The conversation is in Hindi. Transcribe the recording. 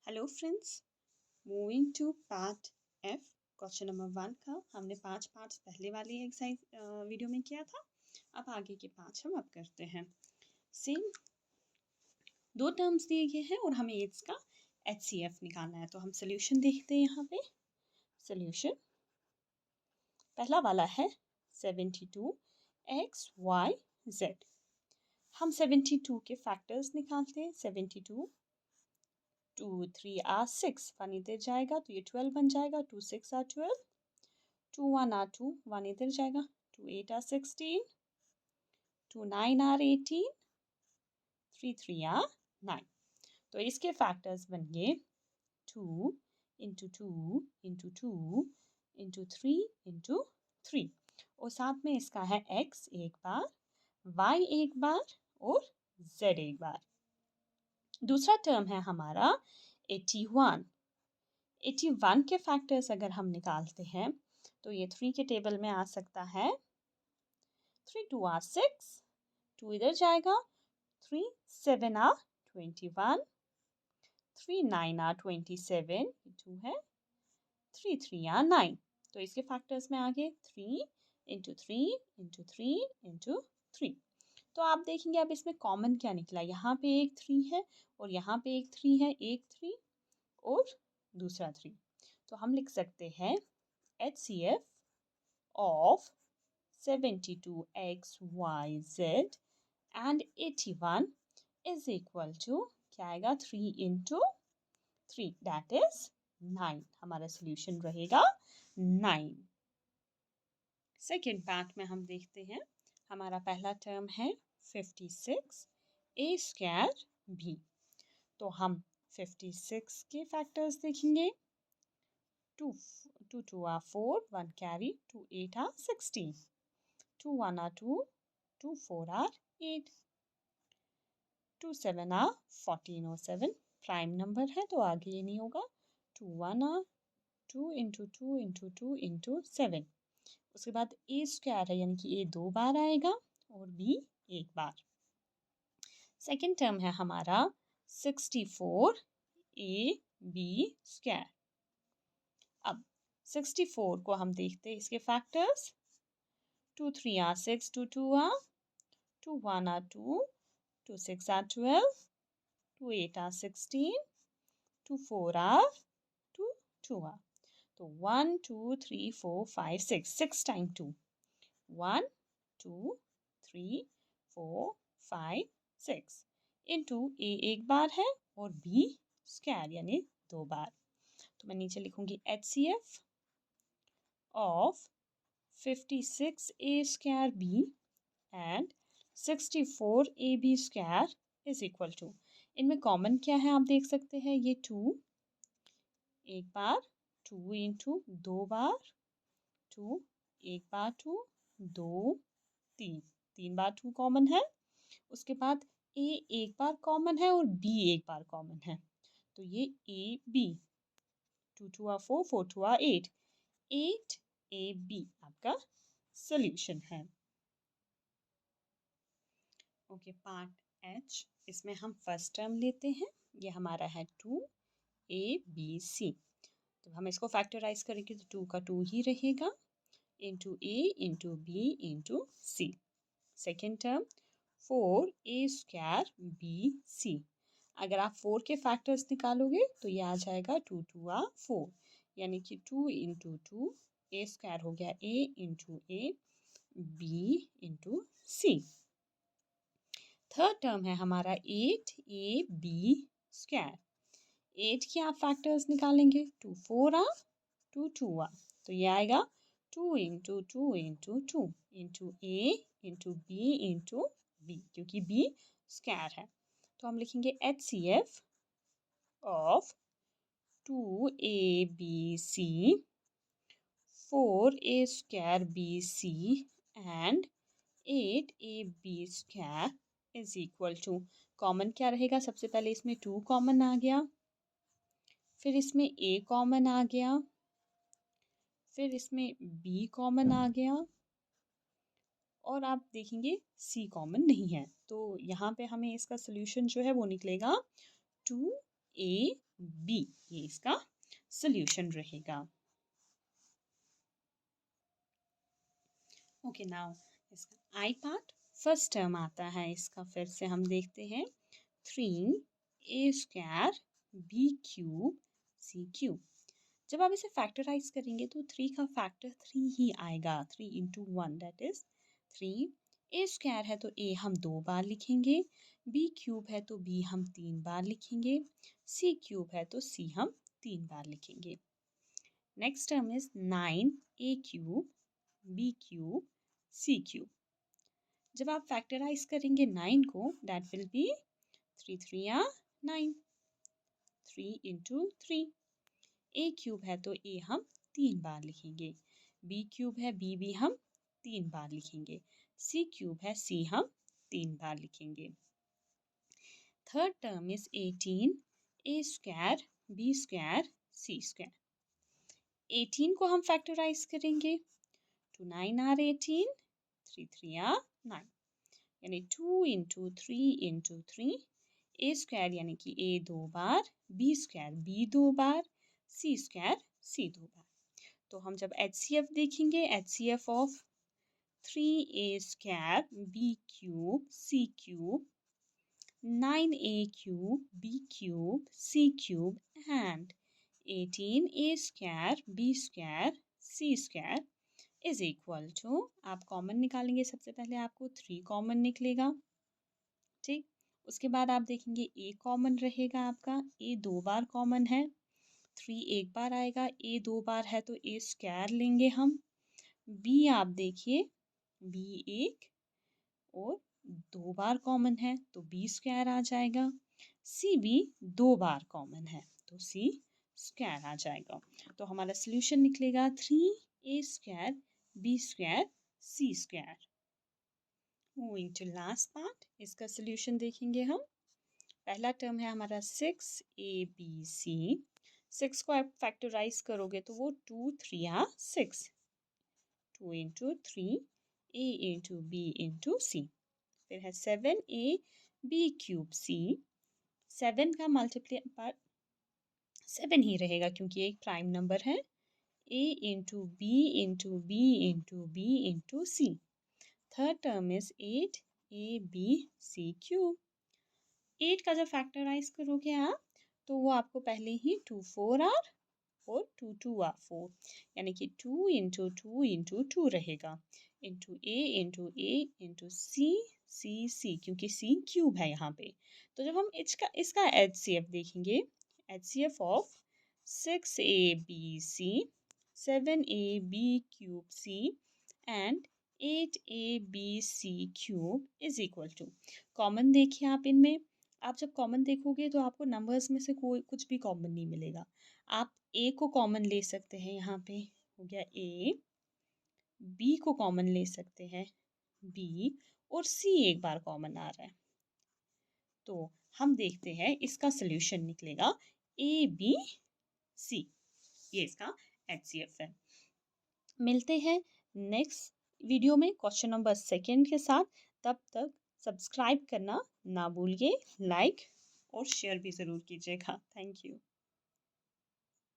Hello friends, moving to part F question number 1 का हमने 5 पार्ट्स पहले वाली एक्सरसाइज वीडियो में किया था। अब आगे के 5 हम अब करते हैं। सेम 2 टर्म्स दिए गए हैं और हमें इसका HCF निकालना है। तो हम सोल्यूशन देखते हैं। यहाँ पे सोल्यूशन पहला वाला है 72x, y, z। हम 72 के फैक्टर्स निकालते हैं। 72 2 3 आर 6, 1 इधर जाएगा तो ये 12 बन जाएगा। 2 6 आर 12, 2 1 आर 2, 1 इधर जाएगा। 2 8 आर 16, 2 9 आर 18, 3 3 आर 9। तो इसके फैक्टर्स बन गए 2 इंटू 2 इंटू 2 इंटू 3 इंटू 3। और साथ में इसका है x एक बार, y एक बार और z एक बार। दूसरा टर्म है हमारा 81। 81 के फैक्टर्स अगर हम निकालते हैं तो ये 3 के टेबल में आ सकता है। 3 2 आर 6, 2 इधर जाएगा। 3 7 आर 21, 3 9 आर 27, 2 है। 3 3 आर 9। तो इसके फैक्टर्स में आ गए 3 इंटू 3 इंटू 3 इंटू 3। तो आप देखेंगे अब इसमें कॉमन क्या निकला। यहाँ पे एक 3 है और यहाँ पे एक 3 है। एक 3 और दूसरा 3। तो हम लिख सकते हैं HCF of 72x, y, z and 81 is equal to क्या आएगा 3 into 3 that is 9। हमारा सोल्यूशन रहेगा 9। सेकेंड पार्ट में हम देखते हैं। हमारा पहला टर्म है 56 a स्क्वायर b। तो हम 56 के फैक्टर्स देखेंगे। 2 2 are 4, 1 carry, 2 8 are 16, 2 1 are 2, 2 4 are 8, 2 7 are 14 और 7 प्राइम नंबर है तो आगे ये नहीं होगा। 2 1 आर 2 इंटू 2 इंटू 2 इंटू 7। उसके बाद ए स्क्वायर है यानी कि ए 2 बार आएगा और बी 1 बार। सेकेंड टर्म है हमारा 64 ए बी स्क्वायर। अब 64 को हम देखते हैं इसके factors. 2 3 are 6, 2 2 are, 2 1 are 2, 2 6 are 12, 2 8 are 16, 2 4 are 2 2 are. तो 1 2 3 4 5 6, 6 टाइम 2, 1 2 3 4 5 6 इंटू ए एक बार है और बी स्क्वायर यानी 2 बार। तो मैं नीचे लिखूंगी HCF of 56 a square b and 64 ab square is equal to। इनमें कॉमन क्या है आप देख सकते हैं। ये 2 एक बार, 2 इंटू 2 बार, 2 एक बार, 2 2 3, 3 बार 2 कॉमन है। उसके बाद a एक बार कॉमन है और b एक बार कॉमन है। तो ये a b, 2 2 are 4, 4 2 are 8, 8 AB आपका सोल्यूशन है। ओके, पार्ट H, इसमें हम फर्स्ट टर्म लेते हैं। ये हमारा है 2ABC। तो हम इसको फैक्टराइज करेंगे तो 2 का 2 ही रहेगा into A into B into C। Second term 4A square BC। अगर आप 4 के फैक्टर्स निकालोगे तो ये आ जाएगा 2 2 आर 4 यानी कि 2 इंटू 2 ए स्क्वायर हो गया A into A B into C। Third term है हमारा 8AB स्क्वायर। 8 के आप फैक्टर्स निकालेंगे 2 4 आर 2 2 आर। तो ये आएगा 2 into 2 into 2 into A into B into B क्योंकि B स्क्वायर है। तो हम लिखेंगे HCF of 2ABC, 4A square BC and 8AB square is equal to। Common क्या रहेगा। सबसे पहले इसमें 2 कॉमन आ गया, फिर इसमें A कॉमन आ गया, फिर इसमें B कॉमन आ गया और आप देखेंगे C कॉमन नहीं है। तो यहाँ पे हमें इसका सोल्यूशन जो है वो निकलेगा 2 ए बी, ये इसका सोल्यूशन रहेगा। ओके, नाउ इसका आई पार्ट, फर्स्ट टर्म आता है इसका, फिर से हम देखते हैं 3a² b³ c³। जब आप इसे फैक्टराइज करेंगे तो 3 का फैक्टर 3 ही आएगा, 3 into 1 दैट इज 3। a² है तो a हम 2 बार लिखेंगे, b³ है तो b हम 3 बार लिखेंगे, c³ है तो c हम 3 बार लिखेंगे। Next term is 9a³ b³ c³। जब आप फैक्टराइज करेंगे 9 को, that will be 3 3 9, 3 into 3। a³ है तो a हम 3 बार लिखेंगे, b³ है b भी हम 3 बार लिखेंगे, c³ है c हम 3 बार लिखेंगे। Third term is 18 a² b² c²। 18 को हम फैक्टराइज करेंगे, 2 9 are 18, 3 3 are 9, यानी 2 into 3 into 3। a² यानी कि a 2 bar, b² b 2 bar, c² c 2 बार। तो हम जब HCF देखेंगे, HCF of 3a² b³ c³, 9a³ b³ c³ and 18a² b² c² is equal to, आप कॉमन निकालेंगे, सबसे पहले आपको 3 कॉमन निकलेगा, ठीक। उसके बाद आप देखेंगे a कॉमन रहेगा आपका, a 2 बार कॉमन है, 3 एक बार आएगा, a 2 बार है तो a² लेंगे हम। b आप देखिए, b 1 और 2 बार कॉमन है तो b² आ जाएगा। c भी 2 बार कॉमन है तो c² आ जाएगा। तो हमारा सोल्यूशन निकलेगा 3a² b² c²। Moving to last part, इसका सोल्यूशन देखेंगे हम। पहला टर्म है हमारा 6abc। 6 को आप फैक्टराइज करोगे तो वो 2 3 6, 2 into 3 a into b into c। फिर है 7ab³ c। 7 का मल्टीप्लाई 7 ही रहेगा क्योंकि एक प्राइम नंबर है, a into b into b into b into c। Third term is 8abc³। 8 का जब फैक्टराइज करोगे आप तो वो आपको पहले ही 2 4 आर और 2 2 आर 4, यानी कि 2 into 2 into 2 रहेगा, into a into a into c c c, क्योंकि c क्यूब है यहाँ पे। तो जब हम इसका HCF देखेंगे, HCF of 6abc, 7ab³ and 8abc³ is equal to, common देखिए आप इनमें, आप जब कॉमन देखोगे तो आपको नंबर्स में से कोई कुछ भी कॉमन नहीं मिलेगा। आप a को कॉमन ले सकते हैं, यहाँ पे हो गया a, b को कॉमन ले सकते हैं b, और c एक बार कॉमन आ रहा है। तो हम देखते हैं इसका सोल्यूशन निकलेगा ABC, ये इसका HCF है। मिलते हैं नेक्स्ट वीडियो में क्वेश्चन नंबर 2 के साथ। तब तक सब्सक्राइब करना ना भूलिए, लाइक और शेयर भी ज़रूर कीजिएगा। Thank you.